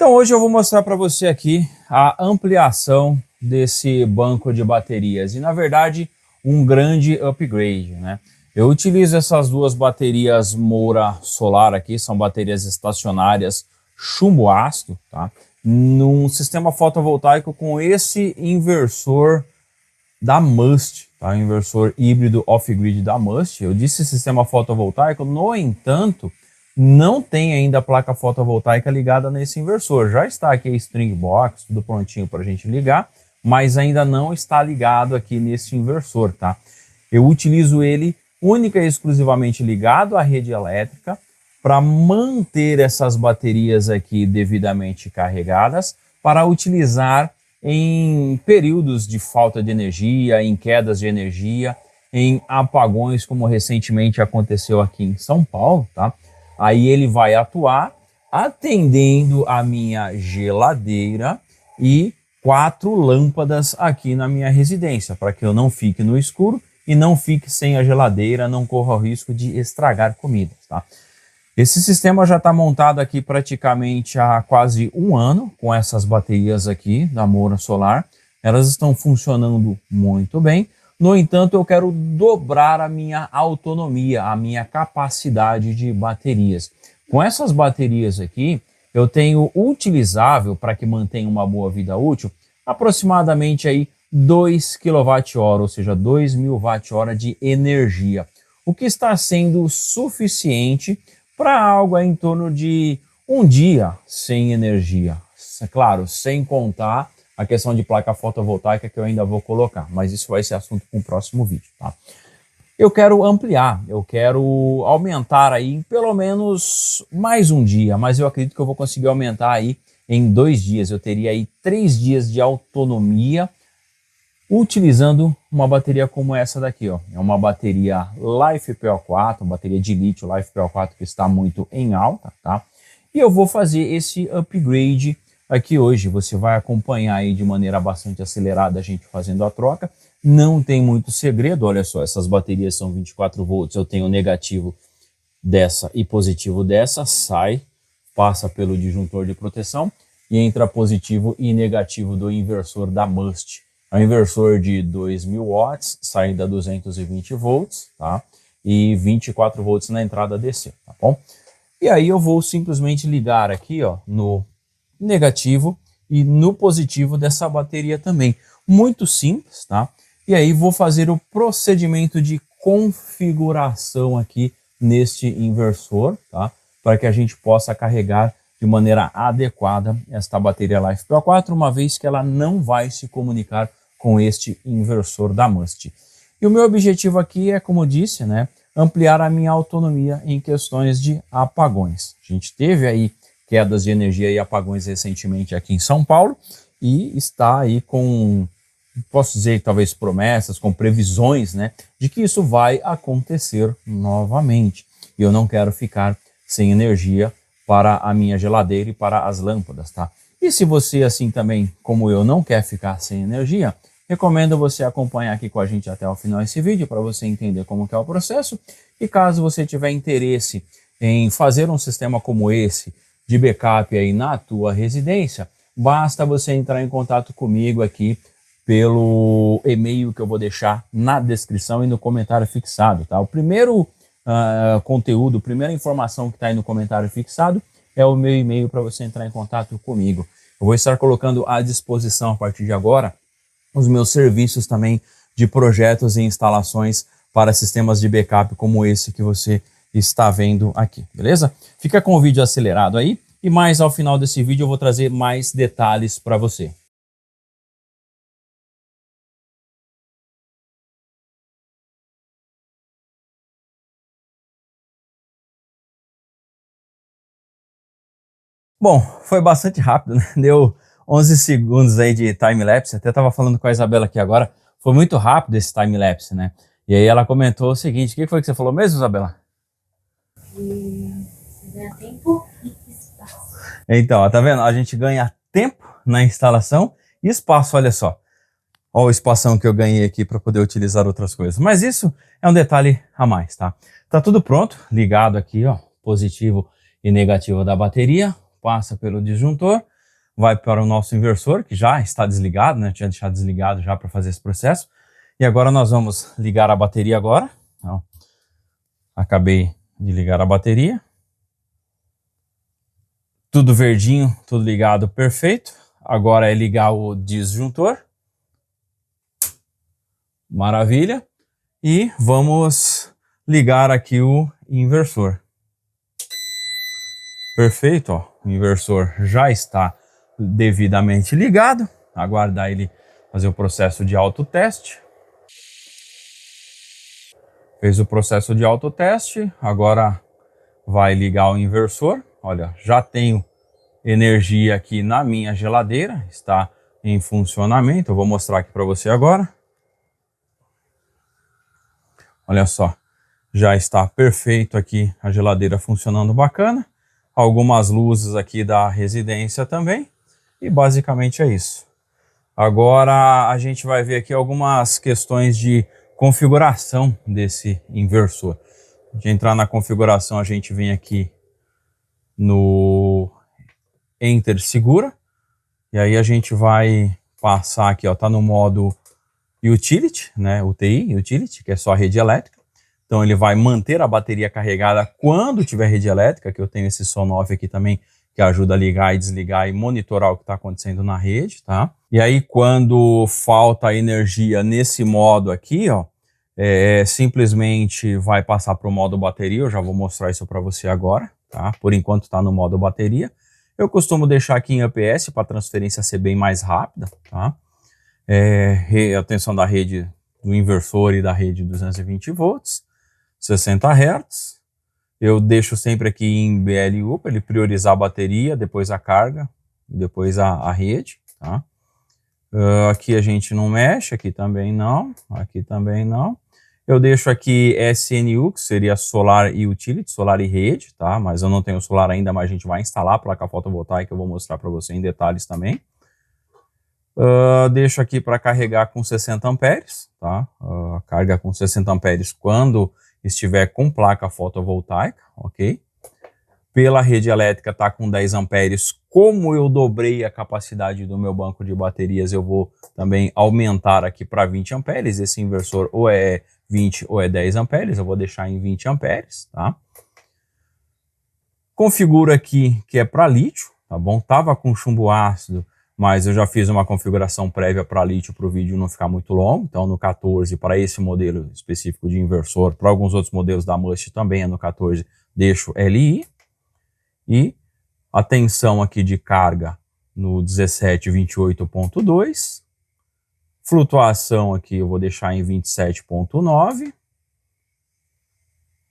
Então hoje eu vou mostrar para você aqui a ampliação desse banco de baterias e na verdade um grande upgrade, né? Eu utilizo essas duas baterias Moura Solar aqui, são baterias estacionárias chumbo ácido, tá? Num sistema fotovoltaico com esse inversor da Must, tá? Inversor híbrido off-grid da Must. Eu disse sistema fotovoltaico, no entanto, não tem ainda a placa fotovoltaica ligada nesse inversor. Já está aqui a string box, tudo prontinho para a gente ligar, mas ainda não está ligado aqui nesse inversor, tá? Eu utilizo ele única e exclusivamente ligado à rede elétrica para manter essas baterias aqui devidamente carregadas para utilizar em períodos de falta de energia, em quedas de energia, em apagões, como recentemente aconteceu aqui em São Paulo, tá? Aí ele vai atuar atendendo a minha geladeira e 4 lâmpadas aqui na minha residência, para que eu não fique no escuro e não fique sem a geladeira, não corra o risco de estragar comidas, tá? Esse sistema já está montado aqui praticamente há quase um ano, com essas baterias aqui da Moura Solar. Elas estão funcionando muito bem. No entanto, eu quero dobrar a minha autonomia, a minha capacidade de baterias. Com essas baterias aqui, eu tenho utilizável, para que mantenha uma boa vida útil, aproximadamente aí 2 kWh, ou seja, 2.000 Wh de energia. O que está sendo suficiente para algo em torno de um dia sem energia. Claro, sem contar a questão de placa fotovoltaica que eu ainda vou colocar, mas isso vai ser assunto para um próximo vídeo, tá? Eu quero ampliar, eu quero aumentar aí pelo menos mais um dia, mas eu acredito que eu vou conseguir aumentar aí em 2 dias. Eu teria aí 3 dias de autonomia utilizando uma bateria como essa daqui, ó. É uma bateria LiFePO4, uma bateria de lítio LiFePO4 que está muito em alta, tá? E eu vou fazer esse upgrade aqui hoje. Você vai acompanhar aí de maneira bastante acelerada a gente fazendo a troca. Não tem muito segredo, olha só, essas baterias são 24 volts, eu tenho negativo dessa e positivo dessa, sai, passa pelo disjuntor de proteção e entra positivo e negativo do inversor da Must. É um inversor de 2.000 watts, saída 220 volts, tá? E 24 volts na entrada DC, tá bom? E aí eu vou simplesmente ligar aqui, ó, no negativo e no positivo dessa bateria também. Muito simples, tá? E aí vou fazer o procedimento de configuração aqui neste inversor, tá? Para que a gente possa carregar de maneira adequada esta bateria LiFePO4, uma vez que ela não vai se comunicar com este inversor da Must. E o meu objetivo aqui é, como disse, né, ampliar a minha autonomia em questões de apagões. A gente teve aí quedas de energia e apagões recentemente aqui em São Paulo e está aí com, posso dizer, talvez promessas, com previsões, né, de que isso vai acontecer novamente. E eu não quero ficar sem energia para a minha geladeira e para as lâmpadas, tá? E se você, assim também como eu, não quer ficar sem energia, recomendo você acompanhar aqui com a gente até o final desse vídeo para você entender como que é o processo. E caso você tiver interesse em fazer um sistema como esse de backup aí na tua residência, basta você entrar em contato comigo aqui pelo e-mail que eu vou deixar na descrição e no comentário fixado, tá? O primeiro conteúdo, a primeira informação que está aí no comentário fixado é o meu e-mail para você entrar em contato comigo. Eu vou estar colocando à disposição a partir de agora os meus serviços também de projetos e instalações para sistemas de backup como esse que você está vendo aqui, beleza? Fica com o vídeo acelerado aí e mais ao final desse vídeo eu vou trazer mais detalhes para você. Bom, foi bastante rápido, né? Deu 11 segundos aí de time-lapse, até estava falando com a Isabela aqui agora, foi muito rápido esse time-lapse, né? E aí ela comentou o seguinte, o que foi que você falou mesmo, Isabela? Você ganha tempo e espaço. Então, ó, tá vendo? A gente ganha tempo na instalação e espaço, olha só. Olha o espação que eu ganhei aqui para poder utilizar outras coisas. Mas isso é um detalhe a mais, tá? Tá tudo pronto, ligado aqui, ó, positivo e negativo da bateria, passa pelo disjuntor. vai para o nosso inversor, que já está desligado, né? Eu tinha deixado desligado já para fazer esse processo. E agora nós vamos ligar a bateria agora. Então, acabei de ligar a bateria. Tudo verdinho, tudo ligado, perfeito. Agora é ligar o disjuntor. Maravilha. E vamos ligar aqui o inversor. Perfeito, ó. O inversor já está devidamente ligado. Aguardar ele fazer o processo de autoteste. Fez o processo de autoteste, agora vai ligar o inversor. Olha, já tenho energia aqui na minha geladeira, está em funcionamento. Eu vou mostrar aqui para você agora. Olha só, já está perfeito aqui a geladeira funcionando bacana. Algumas luzes aqui da residência também. E basicamente é isso. Agora a gente vai ver aqui algumas questões de configuração desse inversor. De entrar na configuração, a gente vem aqui no Enter Segura. E aí a gente vai passar aqui, ó, tá no modo Utility, né, UTI, Utility, que é só a rede elétrica. Então ele vai manter a bateria carregada quando tiver rede elétrica, que eu tenho esse SON-OFF aqui também, que ajuda a ligar e desligar e monitorar o que está acontecendo na rede, tá? E aí quando falta energia nesse modo aqui, ó, simplesmente vai passar para o modo bateria. Eu já vou mostrar isso para você agora, tá? Por enquanto está no modo bateria. Eu costumo deixar aqui em UPS para a transferência ser bem mais rápida, tá? A tensão da rede do inversor e da rede 220 volts, 60 Hz. Eu deixo sempre aqui em BLU para ele priorizar a bateria, depois a carga, depois a rede, tá? Aqui a gente não mexe, aqui também não, aqui também não. Eu deixo aqui SNU, que seria solar e utility, solar e rede, tá? Mas eu não tenho solar ainda, mas a gente vai instalar a placa fotovoltaica, eu vou mostrar para você em detalhes também. Deixo aqui para carregar com 60 amperes, tá? Carga com 60 amperes quando estiver com placa fotovoltaica, ok? Pela rede elétrica está com 10 amperes. Como eu dobrei a capacidade do meu banco de baterias, eu vou também aumentar aqui para 20 amperes. Esse inversor ou é 20 ou é 10 amperes, eu vou deixar em 20 amperes, tá? Configuro aqui que é para lítio, tá bom? Tava com chumbo ácido, mas eu já fiz uma configuração prévia para lítio para o vídeo não ficar muito longo. Então no 14, para esse modelo específico de inversor, para alguns outros modelos da Must também é no 14, deixo LI. E a tensão aqui de carga no 1728.2. Flutuação aqui eu vou deixar em 27.9.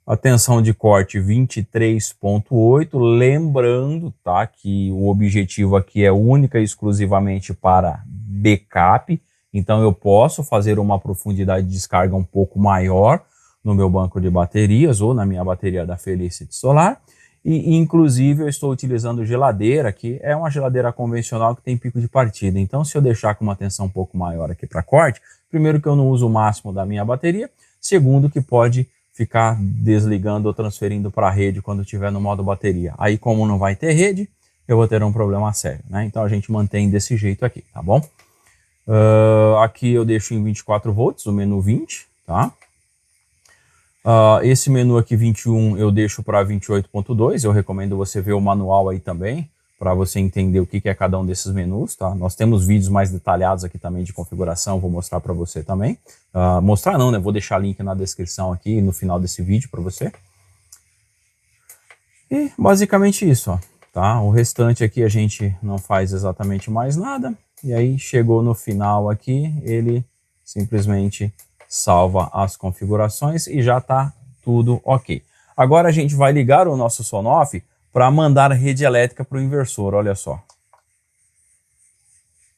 A tensão de corte 23.8, lembrando, tá, que o objetivo aqui é única e exclusivamente para backup, então eu posso fazer uma profundidade de descarga um pouco maior no meu banco de baterias ou na minha bateria da Felicity Solar, e inclusive eu estou utilizando geladeira, que é uma geladeira convencional que tem pico de partida, então se eu deixar com uma tensão um pouco maior aqui para corte, primeiro que eu não uso o máximo da minha bateria, segundo que pode ficar desligando ou transferindo para a rede quando estiver no modo bateria. Aí como não vai ter rede, eu vou ter um problema sério, né? Então a gente mantém desse jeito aqui, tá bom? Aqui eu deixo em 24 volts, o menu 20, tá? Esse menu aqui 21 eu deixo para 28.2, eu recomendo você ver o manual aí também, para você entender o que é cada um desses menus, tá? Nós temos vídeos mais detalhados aqui também de configuração, vou mostrar para você também. Mostrar não, né? Vou deixar link na descrição aqui no final desse vídeo para você. E basicamente isso, ó, tá? O restante aqui a gente não faz exatamente mais nada. E aí chegou no final aqui, ele simplesmente salva as configurações e já está tudo ok. Agora a gente vai ligar o nosso SON-OFF para mandar rede elétrica para o inversor, olha só.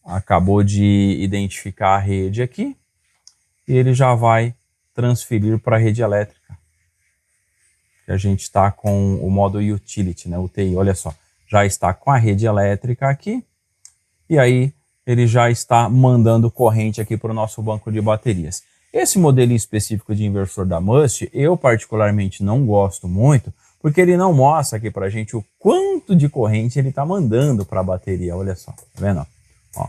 Acabou de identificar a rede aqui e ele já vai transferir para a rede elétrica. Que a gente está com o modo Utility, né, UTI, olha só. Já está com a rede elétrica aqui e aí ele já está mandando corrente aqui para o nosso banco de baterias. Esse modelo específico de inversor da Must, eu particularmente não gosto muito, porque ele não mostra aqui para a gente o quanto de corrente ele está mandando para a bateria. Olha só, tá vendo? Ó,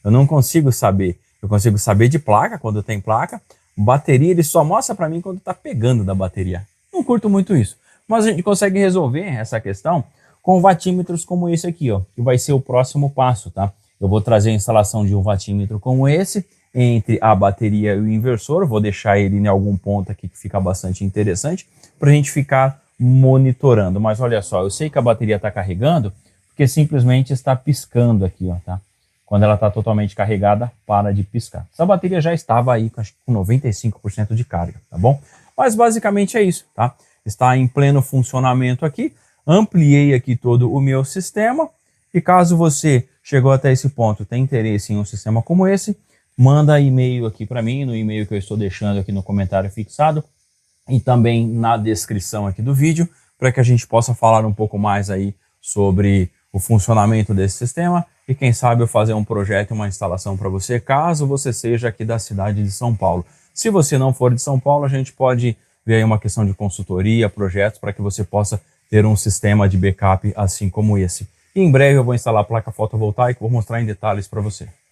eu não consigo saber. Eu consigo saber de placa, quando tem placa. Bateria, ele só mostra para mim quando está pegando da bateria. Não curto muito isso. Mas a gente consegue resolver essa questão com watímetros como esse aqui, ó, que vai ser o próximo passo, tá? Eu vou trazer a instalação de um watímetro como esse, entre a bateria e o inversor. Vou deixar ele em algum ponto aqui que fica bastante interessante, para a gente ficar monitorando. Mas olha só, eu sei que a bateria está carregando, porque simplesmente está piscando aqui, ó, tá? Quando ela está totalmente carregada, para de piscar. Essa bateria já estava aí acho que com 95% de carga, tá bom? Mas basicamente é isso, tá? Está em pleno funcionamento aqui. Ampliei aqui todo o meu sistema. E caso você chegou até esse ponto, tem interesse em um sistema como esse, manda e-mail aqui para mim, no e-mail que eu estou deixando aqui no comentário fixado e também na descrição aqui do vídeo, para que a gente possa falar um pouco mais aí sobre o funcionamento desse sistema e quem sabe eu fazer um projeto e uma instalação para você, caso você seja aqui da cidade de São Paulo. Se você não for de São Paulo, a gente pode ver aí uma questão de consultoria, projetos, para que você possa ter um sistema de backup assim como esse. E em breve eu vou instalar a placa fotovoltaica, vou mostrar em detalhes para você.